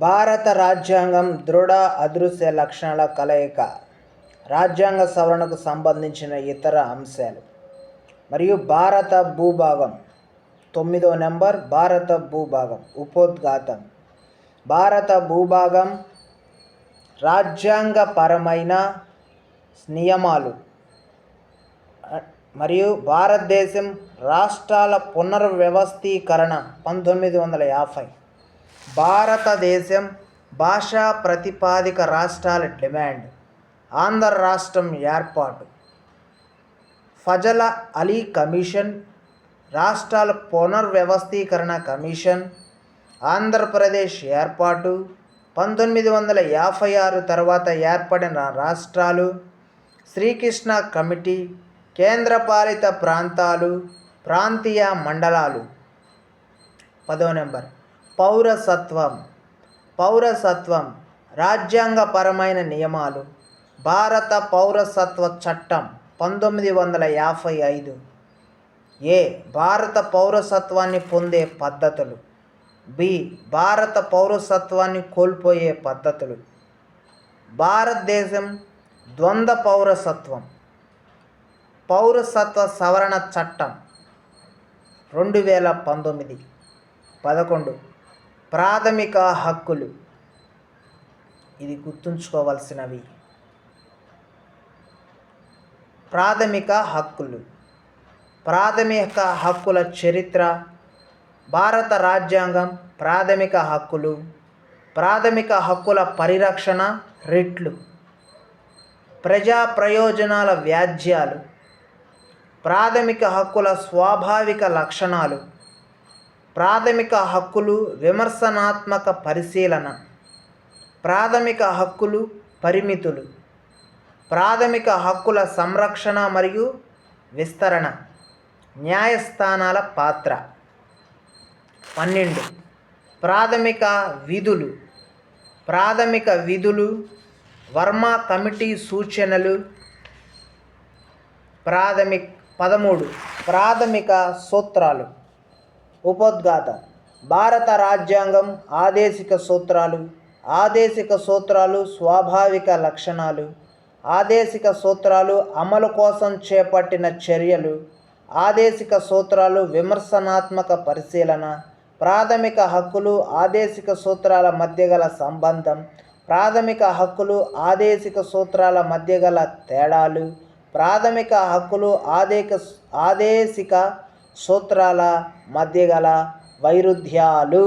భారత రాజ్యాంగం దృఢ అదృశ్య లక్షణాల కలయిక. రాజ్యాంగ సవరణకు సంబంధించిన ఇతర అంశాలు మరియు భారత భూభాగం. 9వ నెంబర్ భారత భూభాగం ఉపోద్ఘాతం. భారత భూభాగం రాజ్యాంగపరమైన నియమాలు మరియు భారతదేశం రాష్ట్రాల పునర్వ్యవస్థీకరణ 1950. భారతదేశం భాషా ప్రతిపాదిక రాష్ట్రాల డిమాండ్. ఆంధ్ర రాష్ట్రం ఏర్పాటు. ఫజల్ అలీ కమిషన్, రాష్ట్రాల పునర్వ్యవస్థీకరణ కమిషన్, ఆంధ్రప్రదేశ్ ఏర్పాటు, 1956 తర్వాత ఏర్పడిన రాష్ట్రాలు, శ్రీకృష్ణ కమిటీ, కేంద్రపాలిత ప్రాంతాలు, ప్రాంతీయ మండలాలు. 10వ నెంబర్ పౌరసత్వం రాజ్యాంగపరమైన నియమాలు. భారత పౌరసత్వ చట్టం 1955. ఏ. భారత పౌరసత్వాన్ని పొందే పద్ధతులు. బి. భారత పౌరసత్వాన్ని కోల్పోయే పద్ధతులు. భారతదేశం ద్వంద్వ పౌరసత్వం. పౌరసత్వ సవరణ చట్టం 2019. 11. ప్రాథమిక హక్కులు. ఇది గుర్తుంచుకోవాల్సినవి. ప్రాథమిక హక్కుల చరిత్ర. భారత రాజ్యాంగం ప్రాథమిక హక్కుల పరిరక్షణ రిట్లు. ప్రజా ప్రయోజనాల వ్యాజ్యాలు. ప్రాథమిక హక్కుల స్వాభావిక లక్షణాలు. ప్రాథమిక హక్కులు విమర్శనాత్మక పరిశీలన. ప్రాథమిక హక్కులు పరిమితులు. ప్రాథమిక హక్కుల సంరక్షణ మరియు విస్తరణ. న్యాయస్థానాల పాత్ర. 12. ప్రాథమిక విధులు. వర్మా కమిటీ సూచనలు. 13. ప్రాథమిక సూత్రాలు. ఉపోద్ఘాతం. భారత రాజ్యాంగం ఆదేశిక సూత్రాలు స్వాభావిక లక్షణాలు. ఆదేశిక సూత్రాలు అమలు కోసం చేపట్టిన చర్యలు. ఆదేశిక సూత్రాలు విమర్శనాత్మక పరిశీలన. ప్రాథమిక హక్కులు ఆదేశిక సూత్రాల మధ్య గల సంబంధం. ప్రాథమిక హక్కులు ఆదేశిక సూత్రాల మధ్య గల తేడాలు. ప్రాథమిక హక్కులు ఆదేశిక సూత్రాల మధ్య గల వైరుధ్యాలు.